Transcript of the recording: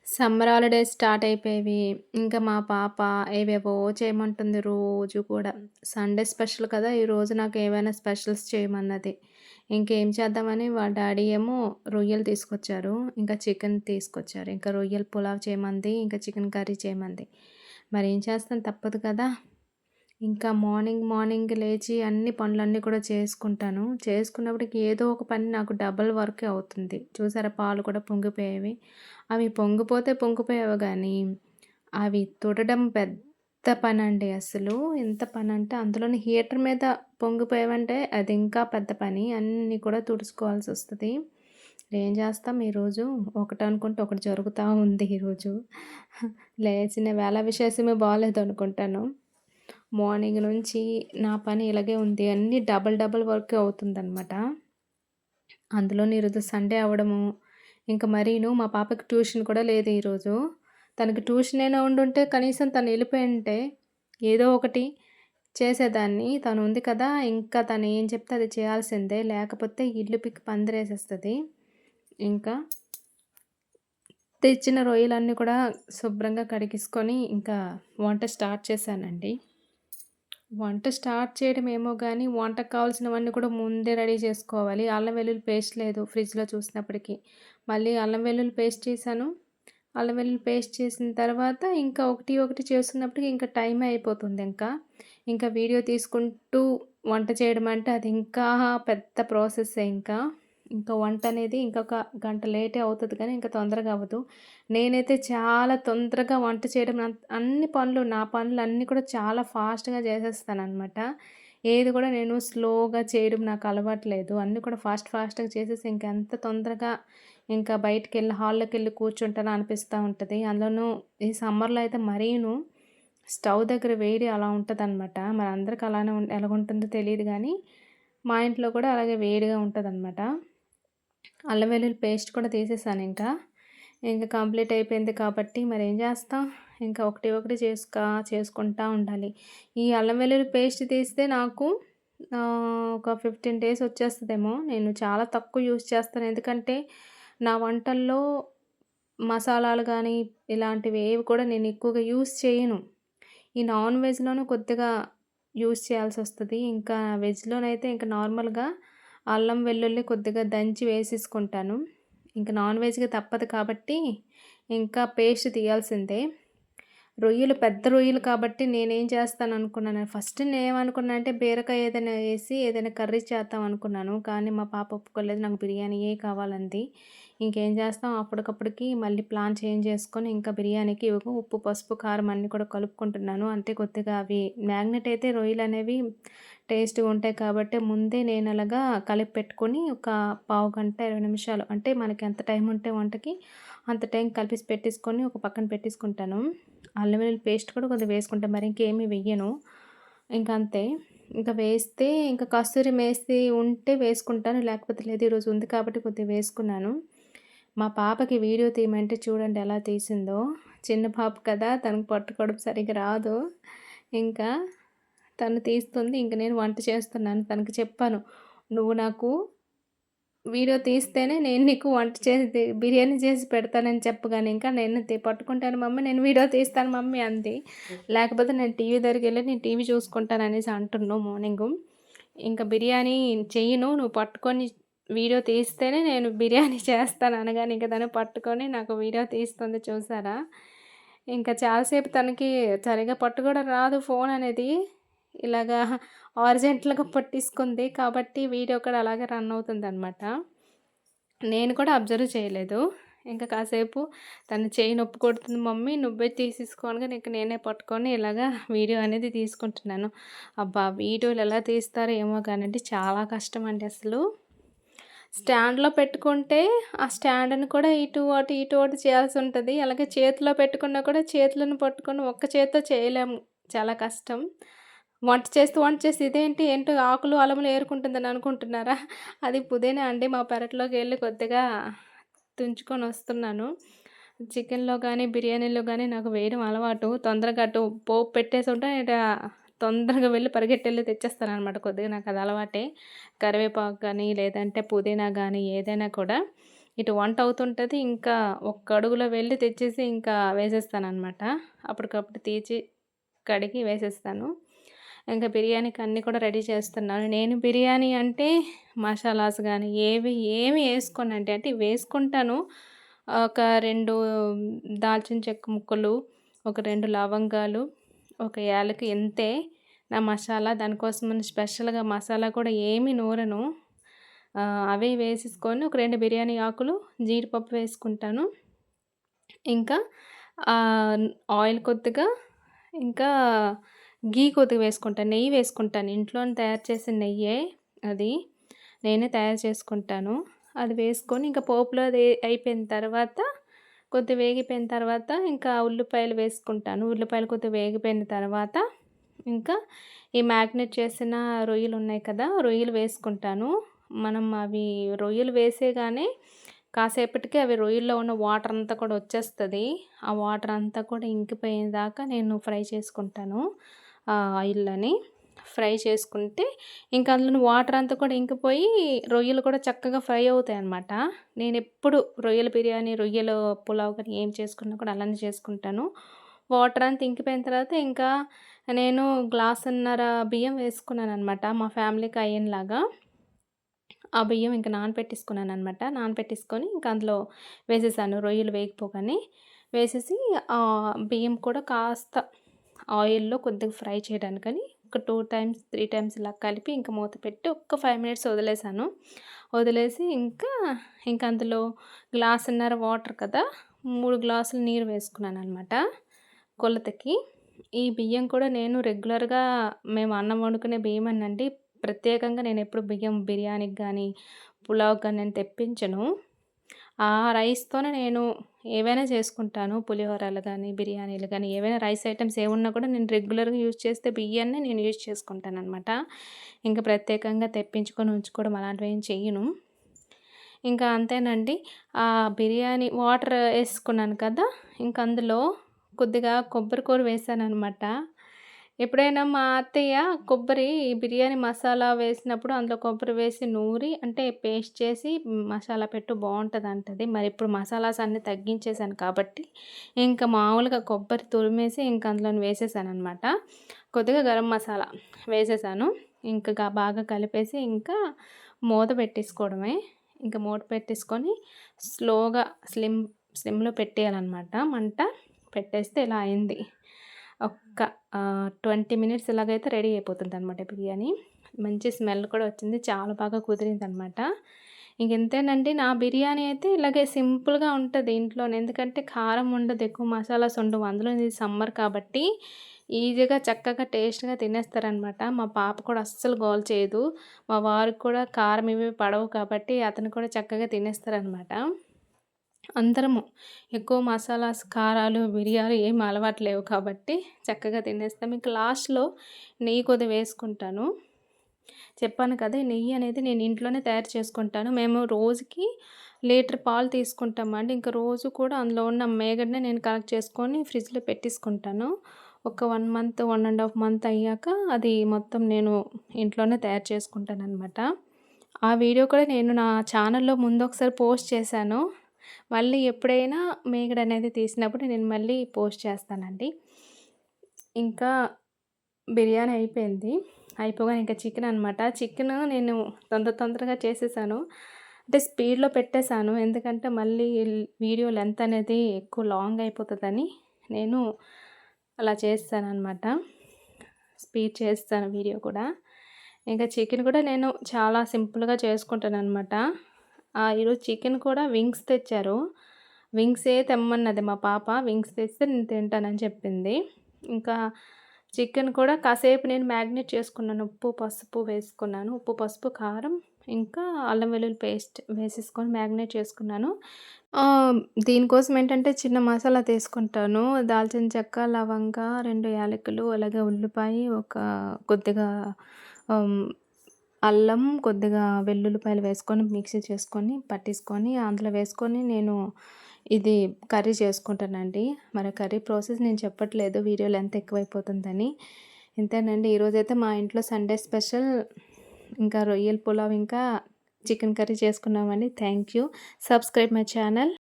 Summer holidays start అయిపోయేవి. ఇంకా మా పాప ఏవేవో చేయమంటుంది రోజు కూడా. సండే స్పెషల్ కదా! ఈరోజు నాకు ఏవైనా స్పెషల్స్ చేయమన్నది. ఇంకేం చేద్దామని వాళ్ళ డ్యాడీ ఏమో రొయ్యలు తీసుకొచ్చారు. ఇంకా చికెన్ తీసుకొచ్చారు. ఇంకా రొయ్యల పులావ్ చేయమంది. ఇంకా చికెన్ కర్రీ చేయమంది. మరేం చేస్తాను తప్పదు కదా! ఇంకా మార్నింగ్ లేచి అన్ని పనులన్నీ కూడా చేసుకుంటాను. చేసుకున్నప్పటికి ఏదో ఒక పని నాకు డబుల్ వర్కే అవుతుంది. చూసారా పాలు కూడా పొంగిపోయేవి. అవి పొంగిపోతే పొంగిపోయేవి గానీ, అవి తుడవడం పెద్ద పనండి అసలు. ఎంత పనంటే అందులోని హీటర్ మీద పొంగిపోయావంటే అది ఇంకా పెద్ద పని. అన్నీ కూడా తుడుచుకోవాల్సొస్తది. ఏం చేస్తాం ఈరోజు ఒకటనుకుంటే ఒకటి జరుగుతా ఉంది ఈరోజు. లేచిన వేళ విశేషమే బాలేదనుకుంటాను. మార్నింగ్ నుంచి నా పని ఇలాగే ఉంది. అన్నీ డబుల్ వర్కే అవుతుందనమాట. అందులోని ఈరోజు సండే అవ్వడము, ఇంక మరీను మా పాపకి ట్యూషన్ కూడా లేదు ఈరోజు. తనకి ట్యూషన్ అయినా ఉండుంటే కనీసం తను ఎళ్ళిపోయుంటే ఏదో ఒకటి చేసేదాన్ని. తను ఉంది కదా! ఇంకా తను ఏం చెప్తే అది చేయాల్సిందే. లేకపోతే ఇల్లు పికి పందిరేసేస్తది. ఇంకా తెచ్చిన రొయ్యలన్నీ కూడా శుభ్రంగా కడిగేసుకొని ఇంకా వంట స్టార్ట్ చేశానండి. వంట స్టార్ట్ చేయడం ఏమో గానీ, వంటకు కావాల్సినవన్నీ కూడా ముందే రెడీ చేసుకోవాలి. అల్లం వెల్లుల్లి పేస్ట్ లేదు ఫ్రిడ్జ్‌లో చూసినప్పటికి. మళ్ళీ అల్లం వెల్లుల్లి పేస్ట్ చేశాను. అల్లం వెల్లుల్లి పేస్ట్ చేసిన తర్వాత ఇంకా ఒకటి ఒకటి చేస్తున్నప్పటికి ఇంకా టైమే అయిపోతుందింకా. ఇంకా వీడియో తీసుకుంటూ వంట చేయడం అంటే అది ఇంకా పెద్ద ప్రాసెస్సే ఇంకా. ఇంకా వంటనేది ఇంకొక గంట లేటే అవుతది కానీ ఇంకా తొందరగా అవ్వదు. నేనైతే చాలా తొందరగా వంట చేయడం అన్ని పనులు నా పనులన్నీ కూడా చాలా ఫాస్ట్‌గా చేసేస్తాననమాట. ఏది కూడా నేను స్లోగా చేయడం నాకు అలవాటు లేదు. అన్నీ కూడా ఫాస్ట్‌గా చేసేసి ఇంకెంత తొందరగా ఇంకా బయటికెళ్ళి హాల్లోకెళ్ళి కూర్చుంటానా అనిపిస్తా ఉంటది. అందులోనూ ఈ సమ్మర్‌లో అయితే మరీను స్టవ్ దగ్గర వేడి అలా ఉంటదనమాట. మరి అందరికి అలానే ఎలాగుంటుందో తెలీదు గానీ, మా ఇంట్లో కూడా అలాగే వేడిగా ఉంటదనమాట. అల్లం వెల్లుల్లి పేస్ట్ కూడా తీసేసానింకా. ఇంక కంప్లీట్ అయిపోయింది కాబట్టి మరేం చేస్తాం, ఇంకా ఒకటి ఒకటి చేసుకుంటా ఉండాలి. ఈ అల్లం వెల్లుల్లి పేస్ట్ తీస్తే నాకు ఒక 15 డేస్ వచ్చేస్తదేమో. నేను చాలా తక్కువ యూజ్ చేస్తాను. ఎందుకంటే, నా వంటల్లో మసాలాలు గానీ, ఇలాంటివి ఏవి కూడా నేను ఎక్కువగా యూజ్ చేయను. ఈ నాన్ వెజ్‌లోనూ కొద్దిగా యూజ్ చేయాల్సొస్తది. ఇంకా వెజ్‌లోనైతే ఇంక నార్మల్‌గా అల్లం, వెల్లుల్లి కొద్దిగా దంచి వేసేసుకుంటాను. ఇంక నాన్ వెజ్‌గా తప్పదు కాబట్టి ఇంకా పేస్ట్ తీయాల్సిందే. రొయ్యలు పెద్ద రొయ్యలు కాబట్టి నేనేం చేస్తాననుకున్నాను, ఫస్ట్ నేనేమనుకున్నా అంటే బీరకాయ ఏదైనా ఏసి ఏదైనా కర్రీ చేద్దాం అనుకున్నాను. కానీ మా పాప ఒప్పుకోలేదు. నాకు బిర్యానీయే కావాలంది. ఇంకేం చేస్తాం అప్పటికప్పటికి మళ్ళీ ప్లాన్ చేంజ్ చేసుకొని ఇంకా బిర్యానీకి ఇవిగో ఉప్పు, పసుపు, కారం అన్నీ కూడా కలుపుకుంటున్నాను. అంటే కొద్దిగా అవి మ్యాగ్నెట్ అయితే రొయ్యలనేవి టేస్ట్‌గా ఉంటాయి కాబట్టి ముందే నేను అలాగా కలిపి పెట్టుకొని ఒక పావుగంట, 20 నిమిషాలు అంటే మనకి ఎంత టైం ఉంటే వంటకి అంత టైం కలిపేసి పెట్టేసుకొని ఒక పక్కన పెట్టేసుకుంటాను. అల్లం వెల్లుల్లి పేస్ట్ కూడా కొద్దిగా వేసుకుంటా. మరి ఇంకేమి వెయ్యను. ఇంక అంతే. ఇంక వేస్తే ఇంక కస్తూరి మేస్తి ఉంటే వేసుకుంటాను. లేకపోతే లేదు. ఈరోజు ఉంది కాబట్టి కొద్దిగా వేసుకున్నాను. మా పాపకి వీడియో తీయమంటే చూడండి ఎలా తీసిందో. చిన్న పాప కదా! తనకు పట్టుకోవడం సరిగ్గా రాదు. ఇంకా తను తీస్తుంది. ఇంక నేను వంట చేస్తున్నాను. తనకి చెప్పాను. "నువ్వు నాకు వీడియో తీస్తేనే నేను నీకు వంట చేసి బిర్యానీ చేసి పెడతానని చెప్పగానే ఇంకా నేను పట్టుకుంటాను మమ్మీ నేను వీడియో తీస్తాను మమ్మీ అంది. లేకపోతే నేను టీవీ దగ్గరికెళ్ళి నేను టీవీ చూసుకుంటాననేసి అంటున్నావు మార్నింగు. ఇంక బిర్యానీ చెయ్యను నువ్వు పట్టుకొని వీడియో తీస్తేనే నేను బిర్యానీ చేస్తాను అనగానే ఇంక తను పట్టుకొని నాకు వీడియో తీస్తుంది చూసారా? ఇంకా చాలాసేపు తనకి సరిగ్గా పట్టుకోవడం రాదు ఫోన్ అనేది. ఇలాగా హారిజాంటల్‌గా పట్టేసుకుంది. కాబట్టి వీడియో కూడా అలాగే రన్ అవుతుందనమాట. నేను కూడా అబ్జర్వ్ చేయలేదు. ఇంక కాసేపు తను చెయ్యి నొప్పి కొడుతుంది మమ్మీ నువ్వే తీసేసుకో అనగానే ఇంక నేనే పట్టుకొని ఇలాగా వీడియో అనేది తీసుకుంటున్నాను. అబ్బా! వీడియోలు ఎలా తీస్తారో ఏమో కానండి చాలా కష్టమండి అసలు. స్టాండ్‌లో పెట్టుకుంటే ఆ స్టాండ్‌ని కూడా ఇటు అటు, ఇటు అటు చేయాల్సుంటది. అలాగే చేతిలో పెట్టుకున్నా కూడా చేతులను పట్టుకొని ఒక్క చేత్తో చేయలేము. చాలా కష్టం. వంట చేస్తూ ఇదేంటి ఏంటో ఆకులు, అలములు ఏరుకుంటుందని అనుకుంటున్నారా? అది పుదీనా అండి. మా పెరట్లోకెళ్ళి కొద్దిగా తుంచుకొనొస్తున్నాను. చికెన్‌లో గానీ, బిర్యానీలో గానీ నాకు వేయడం అలవాటు. తొందరగా అటు పోపు పెట్టేసుంటే తొందరగా వెళ్ళి పరిగెట్టెళ్ళి తెచ్చేస్తాననమాట. కొద్దిగా నాకది అలవాటే. కరివేపాకు గానీ, లేదంటే పుదీనా గానీ ఏదైనా కూడా ఇటు వంట అవుతుంటది. ఇంకా ఒక్క అడుగులో వెళ్ళి తెచ్చేసి ఇంకా వేసేస్తాననమాట. అప్పటికప్పుడు తీసి కడిగి వేసేస్తాను. ఇంకా బిర్యానీకి అన్నీ కూడా రెడీ చేస్తున్నాను. నేను బిర్యానీ అంటే మసాలాస్ గానీ ఏమి ఏసుకోనండి. అంటే వేసుకుంటాను. ఒక 2 దాల్చిన చెక్క ముక్కలు, ఒక 2 లవంగాలు, ఒక యాలకి ఇంతే నా మసాలా. దానికోసమని స్పెషల్‌గా మసాలా కూడా ఏమి నూరను. అవే వేసేసుకొని ఒక 2 బిర్యానీ ఆకులు, జీడిపప్పు వేసుకుంటాను. ఇంకా ఆహ్, ఆయిల్ కొద్దిగా, ఇంకా ఘీ కొద్దిగా వేసుకుంటాను. నెయ్యి వేసుకుంటాను. ఇంట్లోనే తయారు చేసిన నెయ్యే అది. నేనే తయారు చేసుకుంటాను. అది వేసుకొని ఇంకా పోపులో అది అయిపోయిన తర్వాత, కొద్దిగా వేగిపోయిన తర్వాత ఇంకా ఉల్లిపాయలు వేసుకుంటాను. ఉల్లిపాయలు కొద్దిగా వేగిపోయిన తర్వాత, ఇంకా ఈ మ్యాగ్నేట్ చేసిన రొయ్యలున్నాయి కదా! రొయ్యలు వేసుకుంటాను. మనం అవి రొయ్యలు వేసేగానే కాసేపటికి అవి రొయ్యల్లో ఉన్న వాటర్ అంతా కూడా వచ్చేస్తది. ఆ వాటర్ అంతా కూడా ఇంకిపోయేదాకా నేను ఫ్రై చేసుకుంటాను. ఆయిల్‌లోని ఫ్రై చేసుకుంటే ఇంకా అందులోని వాటర్ అంతా కూడా ఇంకిపోయి రొయ్యలు కూడా చక్కగా ఫ్రై అవుతాయన్నమాట. నేనెప్పుడు రొయ్యల బిర్యానీ, రొయ్యల పులావ్ కానీ ఏం చేసుకున్నా కూడా అలానే చేసుకుంటాను. వాటర్ అంతా ఇంకిపోయిన తర్వాత ఇంకా నేను గ్లాసున్నర బియ్యం వేసుకున్నాననమాట. మా ఫ్యామిలీకి అయ్యేలాగా. ఆ బియ్యం ఇంక నానపెట్టేసుకున్నాననమాట. నానపెట్టేసుకొని ఇంక అందులో వేసేసాను రొయ్యలు వేగిపోగానే. వేసేసి బియ్యం కూడా కాస్త ఆయిల్‌లో కొద్దిగా ఫ్రై చేయడానికని ఒక 2 టైమ్స్, 3 టైమ్స్ ఇలా కలిపి ఇంక మూత పెట్టి ఒక్క 5 మినిట్స్ వదిలేసాను. వదిలేసి ఇంక అందులో గ్లాసున్నర వాటర్ కదా! 3 గ్లాసులు నీరు వేసుకున్నాననమాట కొలతకి. ఈ బియ్యం కూడా నేను రెగ్యులర్‌గా మేము అన్నం వండుకునే బియ్యమేనండి. ప్రత్యేకంగా నేనెప్పుడు బియ్యం బిర్యానీకి గానీ, పులావ్‌కి గానీ నేను తెప్పించను. ఆ రైస్‌తోనే నేను ఏవైనా చేసుకుంటాను. పులిహోరాలు గానీ, బిర్యానీలు గానీ, ఏవైనా రైస్ ఐటెమ్స్ ఏవున్నా కూడా నేను రెగ్యులర్‌గా యూజ్ చేస్తే బియ్యాన్నే నేను యూజ్ చేసుకుంటాననమాట. ఇంక ప్రత్యేకంగా తెప్పించుకొని ఉంచుకోవడం అలాంటివేం చెయ్యను. ఇంకా అంతేనండి. బిర్యానీ వాటర్ యేసుకున్నాను కదా! ఇంక అందులో కొద్దిగా కొబ్బరి కూర వేశాననమాట. ఎప్పుడైనా మా అత్తయ్య బిర్యానీ మసాలా వేసినప్పుడు అందులో కొబ్బరి వేసి నూరి అంటే పేస్ట్ చేసి మసాలా పెట్టు బావుంటదంటది. మరిప్పుడు మసాలాస్ అన్నీ తగ్గించేశాను కాబట్టి, ఇంక మామూలుగా కొబ్బరి తురిమేసి ఇంక అందులోని వేసేసాననమాట. కొద్దిగా గరం మసాలా వేసేసాను. ఇంక బాగా కలిపేసి ఇంకా మూత పెట్టేసుకోవడమే. ఇంక మూత పెట్టేసుకొని స్లోగా స్లిమ్‌లో పెట్టేయాలనమాట మంట. పెట్టేస్తే ఇలా అయింది. ఒక్క 20 మినిట్స్ ఇలాగైతే రెడీ అయిపోతుందనమాట బిర్యానీ. మంచి స్మెల్ కూడా వచ్చింది. చాలా బాగా కుదిరిందనమాట. ఇంకెంతేనండి నా బిర్యానీ అయితే ఇలాగే సింపుల్‌గా ఉంటది ఇంట్లోనే. ఎందుకంటే కారం ఉండదు, ఎక్కువ మసాలాస్ ఉండవు. అందులో ఇది సమ్మర్ కాబట్టి ఈజీగా చక్కగా టేస్ట్‌గా తినేస్తారనమాట. మా పాప కూడా అస్సలు గోల చేయదు. మా వారికి కూడా కారం ఇవి పడవు కాబట్టి అతను కూడా చక్కగా తినేస్తారనమాట. అందరము ఎక్కువ మసాలాస్, కారాలు, మిరియాలు ఏమి అలవాటు లేవు కాబట్టి చక్కగా తినేస్తాం. ఇంక లాస్ట్‌లో నెయ్యి కొద్దిగా వేసుకుంటాను. చెప్పాను కదా! ఈ నెయ్యి అనేది నేను ఇంట్లోనే తయారు చేసుకుంటాను. మేము రోజుకి లీటర్ పాలు తీసుకుంటామండి. ఇంక రోజు కూడా అందులో ఉన్న మీగడనే నేను కలెక్ట్ చేసుకొని ఫ్రిడ్జ్‌లో పెట్టేసుకుంటాను. ఒక 1 మంత్, 1 ½ మంత్ అయ్యాక అది మొత్తం నేను ఇంట్లోనే తయారు చేసుకుంటాననమాట. ఆ వీడియో కూడా నేను నా ఛానల్‌లో ముందొకసారి పోస్ట్ చేశాను. మళ్ళీ ఎప్పుడైనా మీగడనేది తీసినప్పుడు నేను మళ్ళీ పోస్ట్ చేస్తానండి. ఇంకా బిర్యానీ అయిపోయింది. అయిపోగానే ఇంకా చికెననమాట. చికెను నేను తొందరగా చేసేసాను. అంటే స్పీడ్‌లో పెట్టేసాను. ఎందుకంటే మళ్ళీ వీడియో లెంత్ అనేది ఎక్కువ లాంగ్ అయిపోతదని నేను అలా చేసేసాననమాట. స్పీడ్ చేసేసాను వీడియో కూడా. ఇంకా చికెన్ కూడా నేను చాలా సింపుల్‌గా చేసుకుంటాననమాట. ఈరోజు చికెన్ కూడా వింగ్స్ తెచ్చారు. వింగ్సే తెమ్మన్నది మా పాప. వింగ్స్ తెస్తే నేను తింటానని చెప్పింది. ఇంకా చికెన్ కూడా కాసేపు నేను మ్యాగ్నేట్ చేసుకున్నాను. ఉప్పు, పసుపు వేసుకున్నాను. ఉప్పు, పసుపు, కారం ఇంకా అల్లం వెల్లుల్లి పేస్ట్ వేసేసుకొని మ్యాగ్నేట్ చేసుకున్నాను. దీనికోసం ఏంటంటే చిన్న మసాలా తీసుకుంటాను. దాల్చిన చెక్క, లవంగ, 2 యాలకులు, అలాగే ఉల్లిపాయ, కొద్దిగా ఆహ్, అల్లం, కొద్దిగా వెల్లుల్లిపాయలు వేసుకొని మిక్సీ చేసుకొని, పట్టేసుకొని అందులో వేసుకొని నేను ఇది కర్రీ చేసుకుంటానండి. మరి కర్రీ ప్రాసెస్ నేను చెప్పట్లేదు. వీడియో లెంత్ ఎక్కువైపోతుందని. ఇంతేనండి. ఈరోజైతే మా ఇంట్లో సండే స్పెషల్ ఇంకా రొయ్యల పులావ్, ఇంకా చికెన్ కర్రీ చేసుకున్నామండి. Thank you. Subscribe my channel.